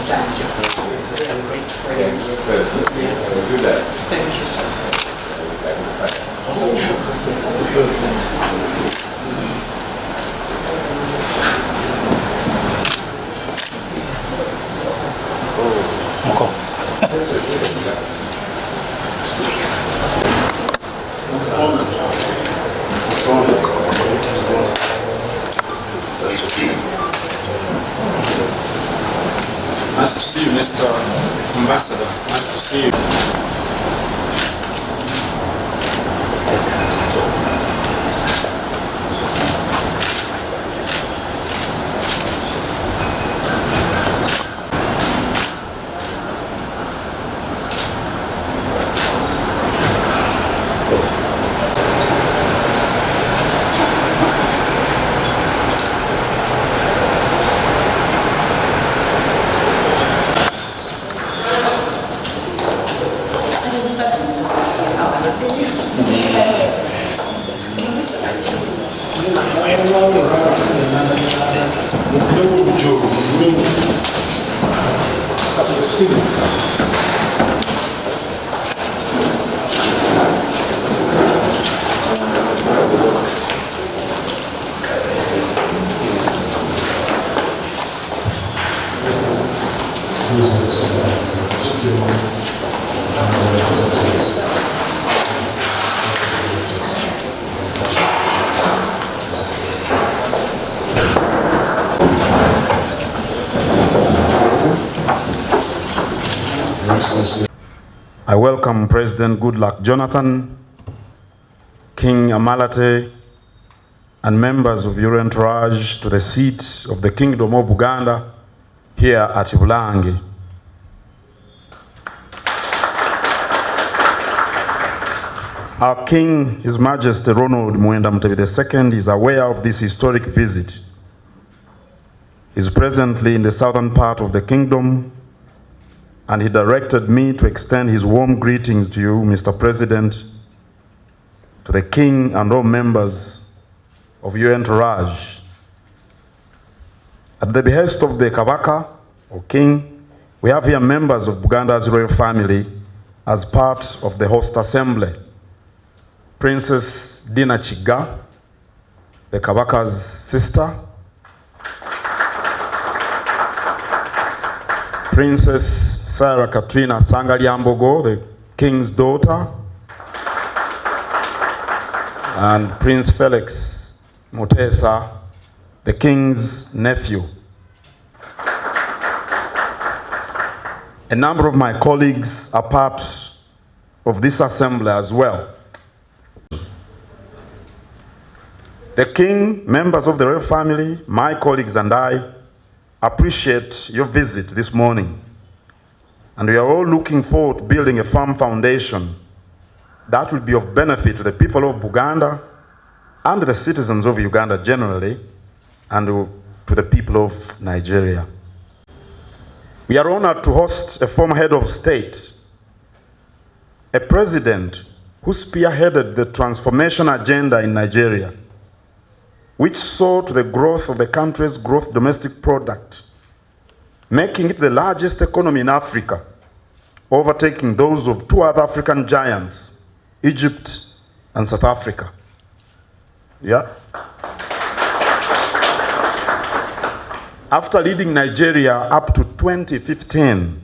Thank you. We are great friends. Thank you so much. Nice to see you, Mr. Ambassador. Nice to see you. I welcome President Goodluck Jonathan, King Amalate, and members of your entourage to the seat of the Kingdom of Buganda here at Bulangi. Our King, His Majesty Ronald Muwenda Mutebi II, is aware of this historic visit. He is presently in the southern part of the kingdom, and he directed me to extend his warm greetings to you, Mr. President, to the King and all members of your entourage. At the behest of the Kabaka, or King, we have here members of Buganda's royal family as part of the host assembly. Princess Dina Chiga, the Kabaka's sister. Princess Sarah Katrina Sangalyambogo, the King's daughter. And Prince Felix Mutesa, the King's nephew. A number of my colleagues are part of this assembly as well. The King, members of the royal family, my colleagues and I appreciate your visit this morning. And we are all looking forward to building a firm foundation that will be of benefit to the people of Buganda and the citizens of Uganda generally, and to the people of Nigeria. We are honored to host a former head of state, a president who spearheaded the transformation agenda in Nigeria, which saw to the growth of the country's gross domestic product, making it the largest economy in Africa, overtaking those of two other African giants, Egypt and South Africa. Yeah. After leading Nigeria up to 2015,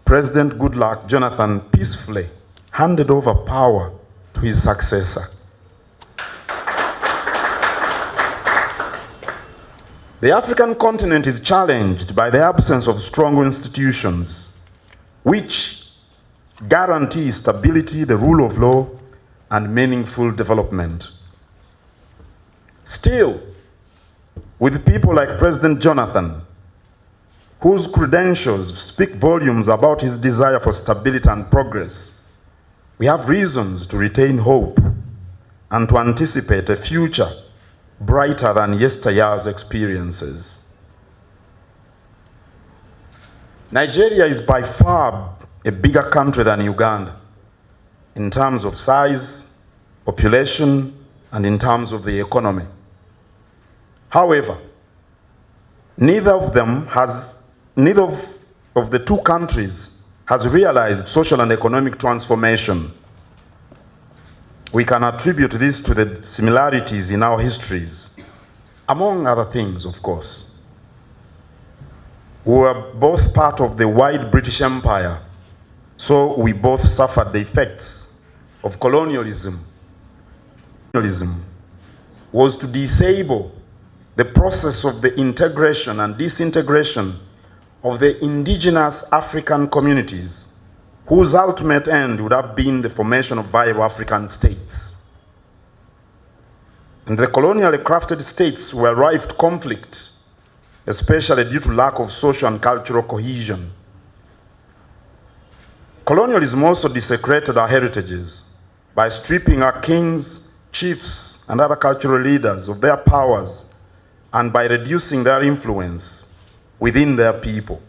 President Goodluck Jonathan peacefully handed over power to his successor. The African continent is challenged by the absence of strong institutions which guarantee stability, the rule of law, and meaningful development. Still, with people like President Jonathan, whose credentials speak volumes about his desire for stability and progress, we have reasons to retain hope and to anticipate a future brighter than yesteryear's experiences. Nigeria is by far a bigger country than Uganda in terms of size, population, and in terms of the economy. However, Neither of the two countries has realized social and economic transformation. We can attribute this to the similarities in our histories, among other things, of course. We were both part of the wide British Empire, so we both suffered the effects of colonialism. Colonialism was to disable the process of the integration and disintegration of the indigenous African communities, whose ultimate end would have been the formation of viable African states. And the colonially crafted states were rife to conflict, especially due to lack of social and cultural cohesion. Colonialism also desecrated our heritages by stripping our kings, chiefs, and other cultural leaders of their powers, and by reducing their influence within their people.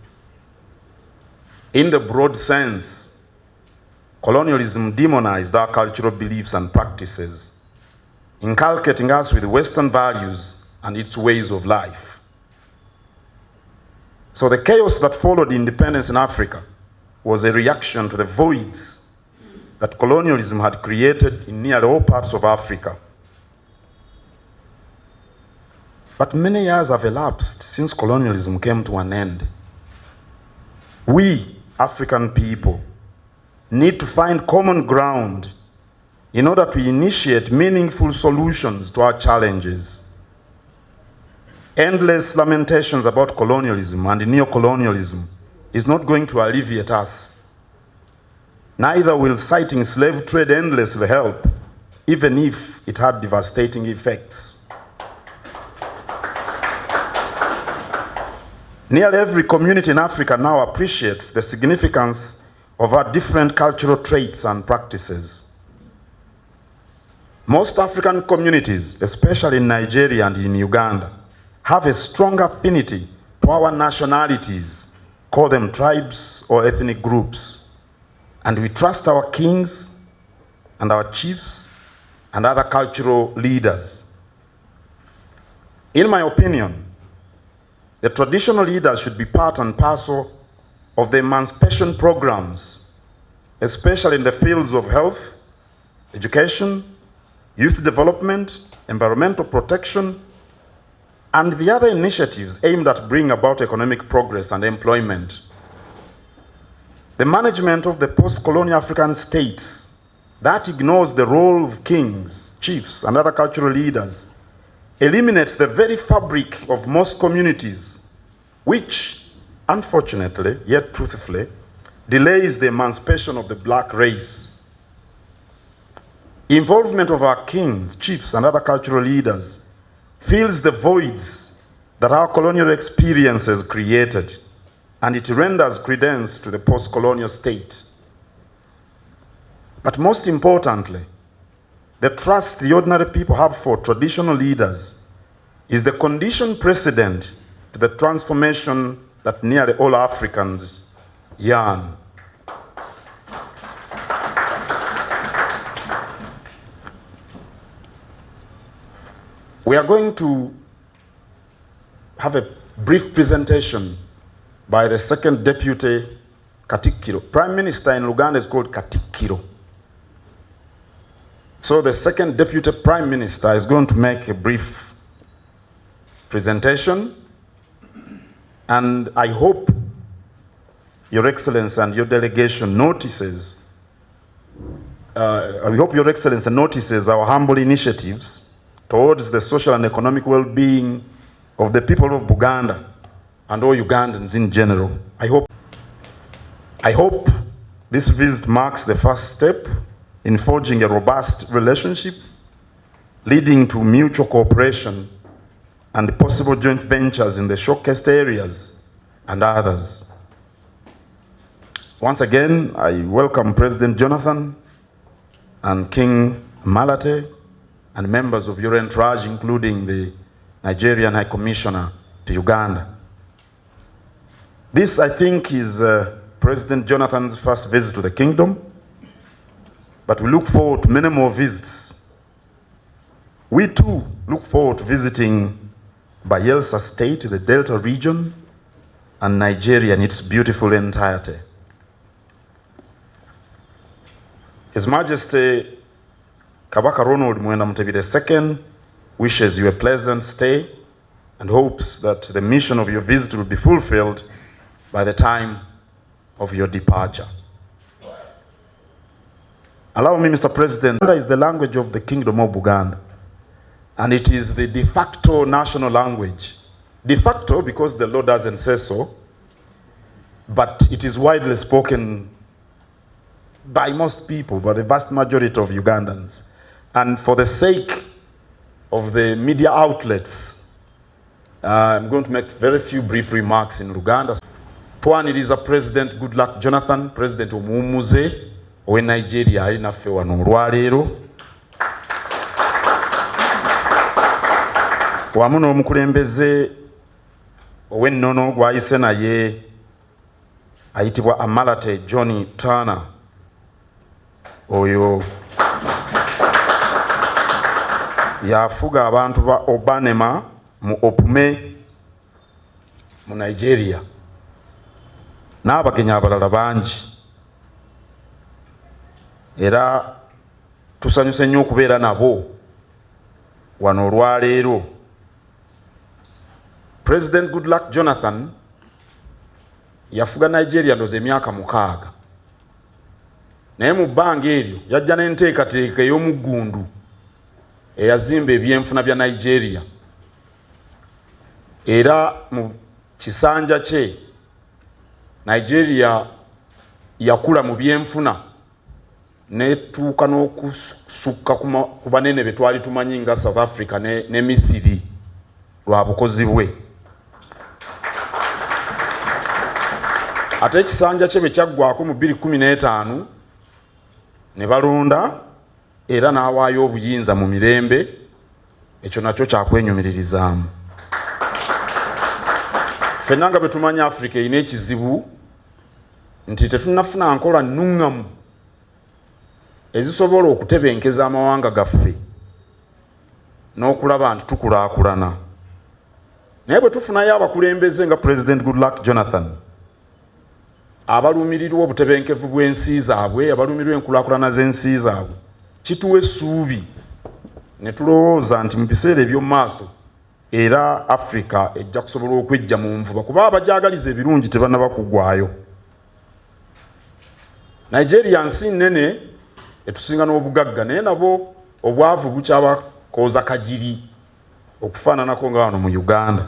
In the broad sense, colonialism demonized our cultural beliefs and practices, inculcating us with Western values and its ways of life. So the chaos that followed independence in Africa was a reaction to the voids that colonialism had created in nearly all parts of Africa. But many years have elapsed since colonialism came to an end. We, African people, need to find common ground in order to initiate meaningful solutions to our challenges. Endless lamentations about colonialism and neo-colonialism is not going to alleviate us. Neither will citing slave trade endlessly help, even if it had devastating effects. Nearly every community in Africa now appreciates the significance of our different cultural traits and practices. Most African communities, especially in Nigeria and in Uganda, have a strong affinity to our nationalities, call them tribes or ethnic groups, and we trust our kings and our chiefs and other cultural leaders. In my opinion, the traditional leaders should be part and parcel of the emancipation programs, especially in the fields of health, education, youth development, environmental protection, and the other initiatives aimed at bringing about economic progress and employment. The management of the post-colonial African states that ignores the role of kings, chiefs, and other cultural leaders eliminates the very fabric of most communities, which, unfortunately, yet truthfully, delays the emancipation of the black race. Involvement of our kings, chiefs, and other cultural leaders fills the voids that our colonial experiences created, and it renders credence to the post-colonial state. But most importantly, the trust the ordinary people have for traditional leaders is the condition precedent to the transformation that nearly all Africans yearn. We are going to have a brief presentation by the second deputy Katikkiro. Prime Minister in Uganda is called Katikkiro. So the second deputy prime minister is going to make a brief presentation, and I hope Your Excellency and your delegation notices, notices our humble initiatives towards the social and economic well-being of the people of Buganda and all Ugandans in general. I hope this visit marks the first step in forging a robust relationship, leading to mutual cooperation and possible joint ventures in the showcased areas and others. Once again, I welcome President Jonathan and King Malate and members of your entourage, including the Nigerian High Commissioner to Uganda. This, I think, is President Jonathan's first visit to the kingdom, but we look forward to many more visits. We too look forward to visiting Bayelsa State, the Delta region, and Nigeria in its beautiful entirety. His Majesty Kabaka Ronald Mwenda Mutebi II wishes you a pleasant stay and hopes that the mission of your visit will be fulfilled by the time of your departure. Allow me, Mr. President, Buganda is the language of the Kingdom of Buganda, and it is the de facto national language. De facto because the law doesn't say so, but it is widely spoken by most people, by the vast majority of Ugandans. And for the sake of the media outlets, I'm going to make very few brief remarks in Luganda. Twaniriza President Goodluck Jonathan, President Omumuze owe Nigeria ali naffe wano olwaleero, wamu n'omukulembeze ow'ennono gw'ayise naye ayitibwa Amalate Johnny Turner. Oyo yafuga abantu ba Obanema mu Opume mu Nigeria n'abagenyi abalala bangi, era tusanyuse nnyo okubeera nabo wano olwaleero. President Goodluck Jonathan yafuga Nigeria ndoze emyaka 6, naye mu bbanga eryo yajja n'enteekateeka ey'omuggundu eyazimba ebyenfuna bya Nigeria, era mu kisanja kye Nigeria yakula mu byenfuna netuuka n'okusukka ku banene be twali tumanyi nga South Africa ne Misiri lwa bukozi bwe. Ate ekisanja kye bwe kyaggwako mu 2015 ne balonda era n'awaayo obuyinza mu mirembe, ekyo nakyo kyakwenyumiririzaamu. Ffenna nga bwe tumanyi Africa erina ekizibu nti tetunnafuna nkola nnuŋŋamu ezisobola okutebenkeza amawanga gaffe n'okulaba nti tukulaakulana. Naye bwe tufunayo abakulembeze nga President Goodluck Jonathan abaluumirirwa obutebenkevu bw'ensi zaabwe, abaluumirirwa enkulaakulana z'ensi zaabwe, kituwa essuubi ne tulowooza nti mu biseera eby'omu maaso era Africa ejja kusobola okwejja mu nvuba, kuba abajaagaliza ebirungi tebannaba kugwayo. Nigeria nsi nnene etusinga n'obugagga, naye nabo obwavu bukyabakooza kagiri okufaananako nga wano mu Uganda.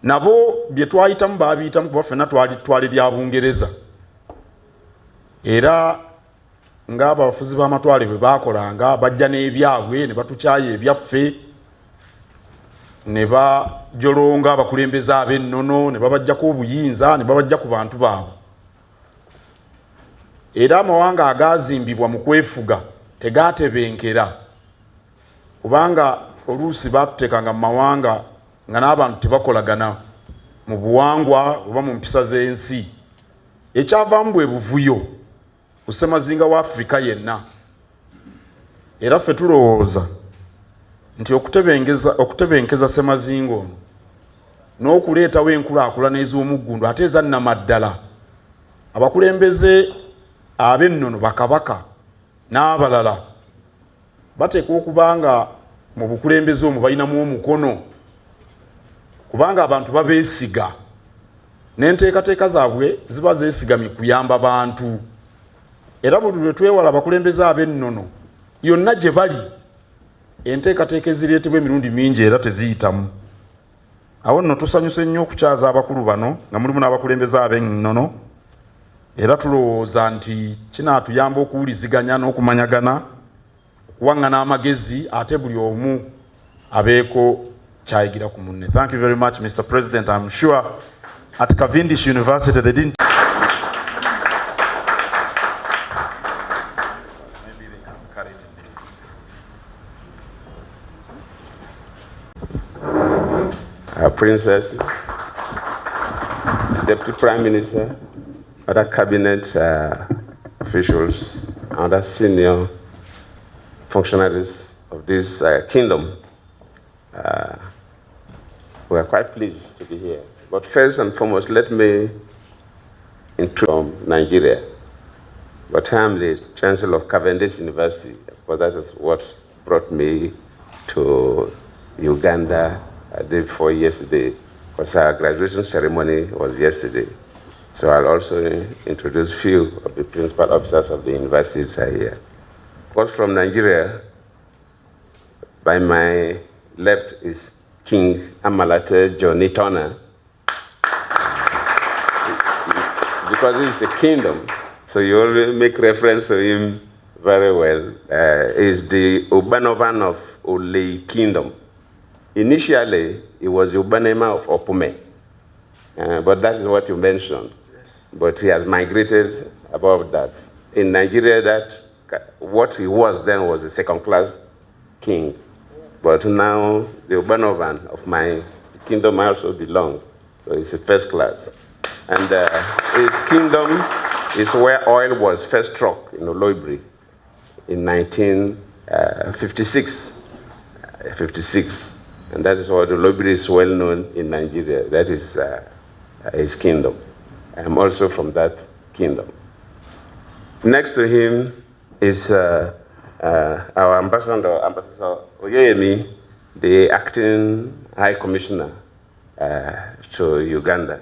Nabo bye twayitamu baabiyitamu kuba ffenna twali bya Bungereza, era ng'abafuzi b'amatwale bwe baakolanga bajja n'ebyabwe ne batukyaya ebyaffe, ne bajolonga abakulembeze ab'ennono, ne babajjako obuyinza, ne babajja ku bantu baabwe. Era amawanga agaazimbibwa mu kwefuga tegaatebenkera, kubanga oluusi baatuteekanga mu mawanga nga n'abantu tebakolagana mu buwangwa oba mu mpisa z'ensi. Ekyavaamu bwe buvuyo ku ssemazinga wa Afrika yenna. Era ffe tulowooza nti okutebenkeza ssemazinga ono n'okuleetawo enkulaakulana ez'omuggundu ate ezannamaddala, abakulembeze ab'ennono bakabaka n'abalala bateekwa okuba nga mu bukulembeze omwo balinamu omukono, kubanga abantu babeesiga n'enteekateeka zaabwe ziba zeesigamye kuyamba bantu. Era buli lwe twewala abakulembeze ab'ennono yonna gye bali, enteekateeka ezireetebwa emirundi mingi era teziyitamu. Awo nno tusanyuse nnyo okukyaza abakulu bano nga mulimu n'abakulembeze ab'ennono, era tulowooza nti kinaatuyamba okuwuliziganya n'okumanyagana, okuwaŋŋana amagezi, ate buli omu abeeko kyayigira ku munne. Thank you very much, Mr. President. I'm sure at Cavendish University they didn't. Maybe they can carry it in this. Princesses, Deputy Prime Minister, other cabinet officials, other senior functionaries of this kingdom, We are quite pleased to be here. But first and foremost, let me introduce Nigeria. But I'm the Chancellor of Cavendish University, because that is what brought me to Uganda the day before yesterday, because our graduation ceremony was yesterday. So I'll also introduce a few of the principal officers of the universities here. Because from Nigeria, by my left is King Amalate Johnny Turner. Because this is a kingdom, so you always make reference to him very well. He's the Ubanovan of Olei Kingdom. Initially, he was the Ubanema of Opume, but that is what you mentioned. Yes. But he has migrated above that. In Nigeria, what he was then was a second-class king. But now, the Ubanovan of my kingdom I also belong, so he's a first class. And his kingdom is where oil was first struck in Oloibri in 1956. 56. And that is why Oloibri is well known in Nigeria. That is his kingdom. I'm also from that kingdom. Next to him is our Ambassador Oyeyemi, the acting High Commissioner to Uganda.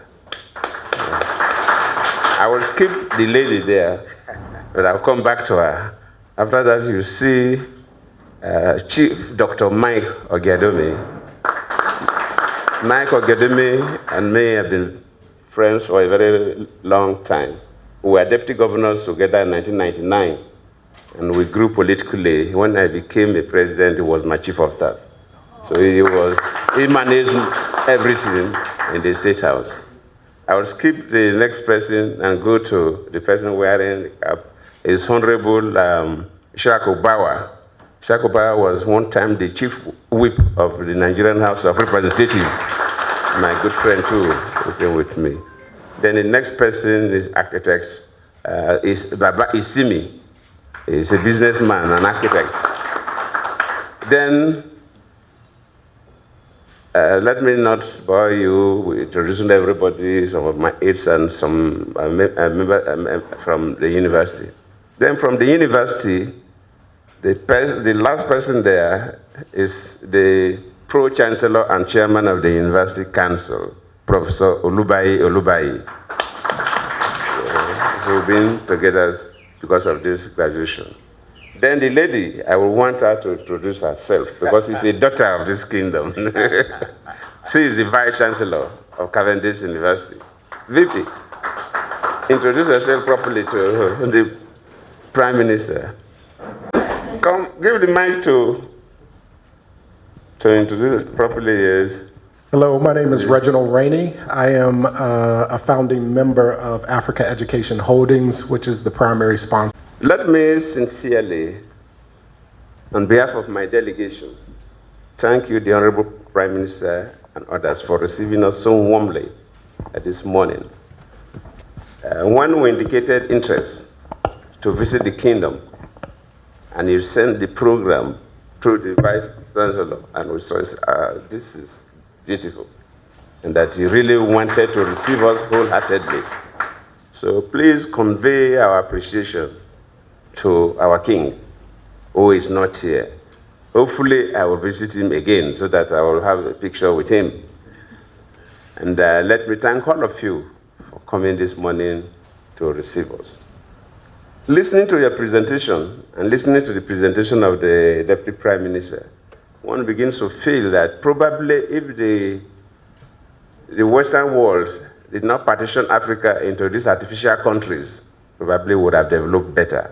I will skip the lady there, but I'll come back to her. After that, you see Chief Dr. Mike Ogedome. Mike Ogedome and me have been friends for a very long time. We were deputy governors together in 1999, and we grew politically. When I became a president, he was my chief of staff. So he managed everything in the State House. I will skip the next person and go to the person wearing the cap. It's Honorable Shako Bawa. Shako Bawa was one time the chief whip of the Nigerian House of Representatives. My good friend too, who came with me. Then the next person is architect, is Baba Isimi. He's a businessman, an architect. Then let me not bore you with introducing everybody, some of my aides and some members from the university. Then from the university, the last person there is the Pro-Chancellor and Chairman of the University Council, Professor Olubayi. So we've been together because of this graduation. Then the lady, I will want her to introduce herself because she's a daughter of this kingdom. She is the Vice Chancellor of Cavendish University. VP, introduce yourself properly to the Prime Minister. Come, give the mic to introduce properly. Yes. Hello, my name is Reginald Rainey. I am a founding member of Africa Education Holdings, which is the primary sponsor. Let me sincerely, on behalf of my delegation, thank you, the Honorable Prime Minister and others, for receiving us so warmly this morning. When we indicated interest to visit the kingdom, and you sent the program through the Vice Chancellor, and we saw this is beautiful, and that you really wanted to receive us wholeheartedly. So please convey our appreciation to our king, who is not here. Hopefully, I will visit him again so that I will have a picture with him. And let me thank all of you for coming this morning to receive us. Listening to your presentation and listening to the presentation of the Deputy Prime Minister, one begins to feel that probably if the Western world did not partition Africa into these artificial countries, probably would have developed better.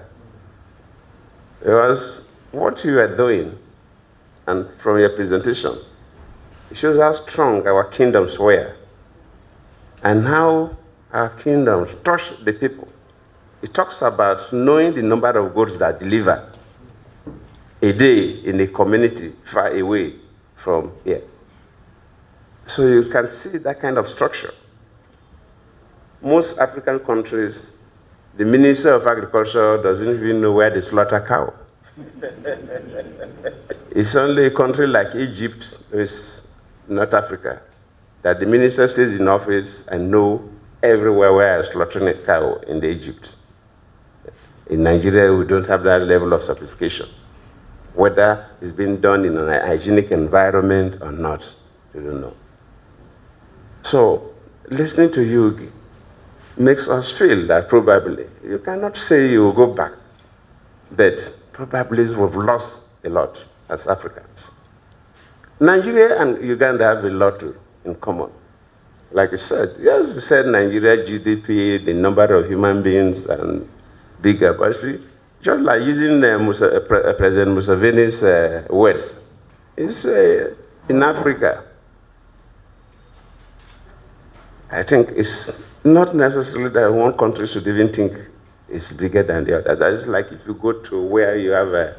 Because what you are doing, and from your presentation, it shows how strong our kingdoms were, and how our kingdoms touch the people. It talks about knowing the number of goods that deliver a day in a community far away from here. So you can see that kind of structure. Most African countries, the Minister of Agriculture doesn't even know where they slaughter cow. It's only a country like Egypt, which is North Africa, that the minister stays in office and know everywhere where I'm slaughtering a cow in Egypt. In Nigeria, we don't have that level of sophistication. Whether it's being done in a hygienic environment or not, we don't know. So, listening to you makes us feel that probably, you cannot say you will go back, but probably we've lost a lot as Africans. Nigeria and Uganda have a lot in common. Like you said, yes, you said Nigeria GDP, the number of human beings, and bigger, but see, just like using President Museveni's words, it's in Africa. I think it's not necessarily that one country should even think it's bigger than the other. That is like if you go to where you have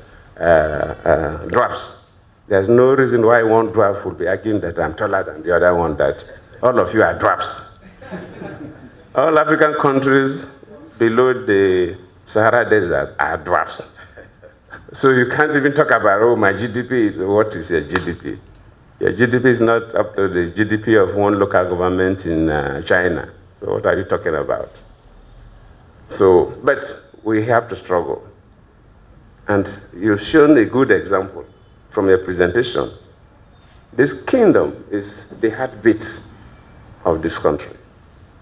dwarfs. There's no reason why one dwarf would be arguing that I'm taller than the other one, that all of you are dwarfs. All African countries below the Sahara Desert are dwarfs. So you can't even talk about, oh, my GDP is, what is your GDP? Your GDP is not up to the GDP of one local government in China. So what are you talking about? So, but we have to struggle. And you've shown a good example from your presentation. This kingdom is the heartbeat of this country,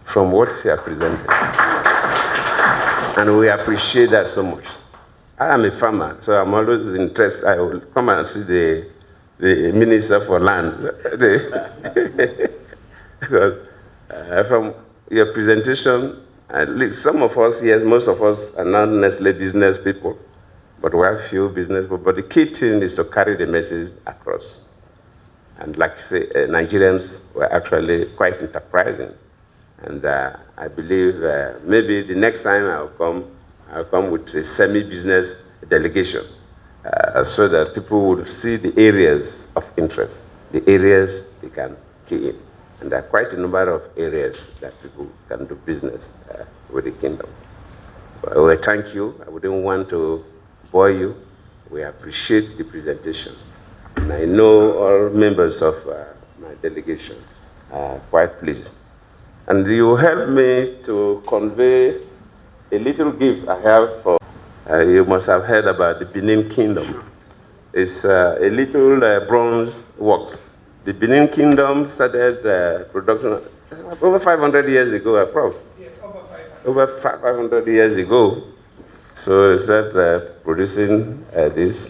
from what you are presenting. And we appreciate that so much. I am a farmer, so I'm always interested. I will come and see the Minister for Land. Because from your presentation, at least some of us, yes, most of us are not necessarily business people, but we have few business people. But the key thing is to carry the message across. And like you say, Nigerians were actually quite enterprising. And I believe maybe the next time I'll come with a semi-business delegation so that people would see the areas of interest, the areas they can key in. And there are quite a number of areas that people can do business with the kingdom. Well, thank you. I wouldn't want to bore you. We appreciate the presentation. And I know all members of my delegation are quite pleased. And you help me to convey a little gift I have for, you must have heard about the Benin Kingdom. It's a little bronze works. The Benin Kingdom started production over 500 years ago, Prof. Yes, over 500. Over 500 years ago. So it started producing this.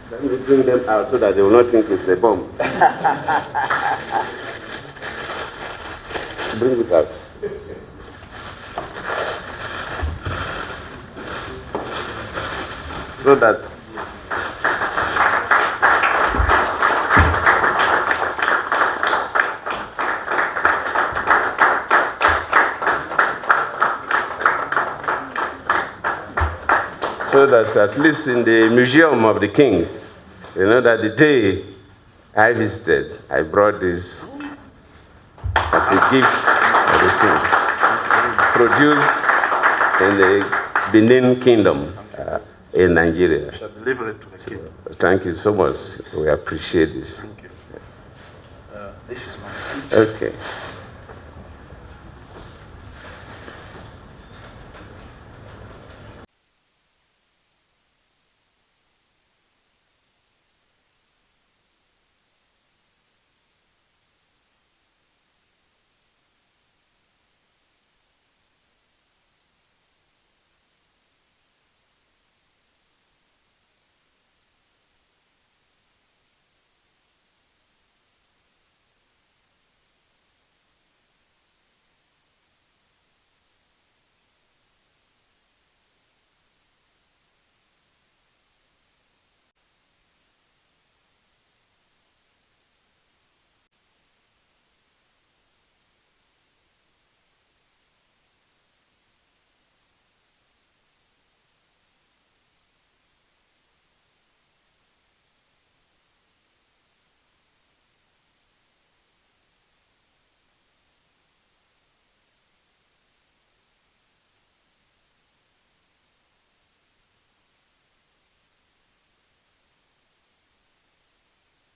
Let me bring them out so that they will not think it's a bomb. Bring it out. So that at least in the Museum of the King, you know that the day I visited, I brought this as a gift of the king, produced in the Benin Kingdom in Nigeria. I shall deliver it to the king. Thank you so much. We appreciate this. Thank you. This is my speech. Okay.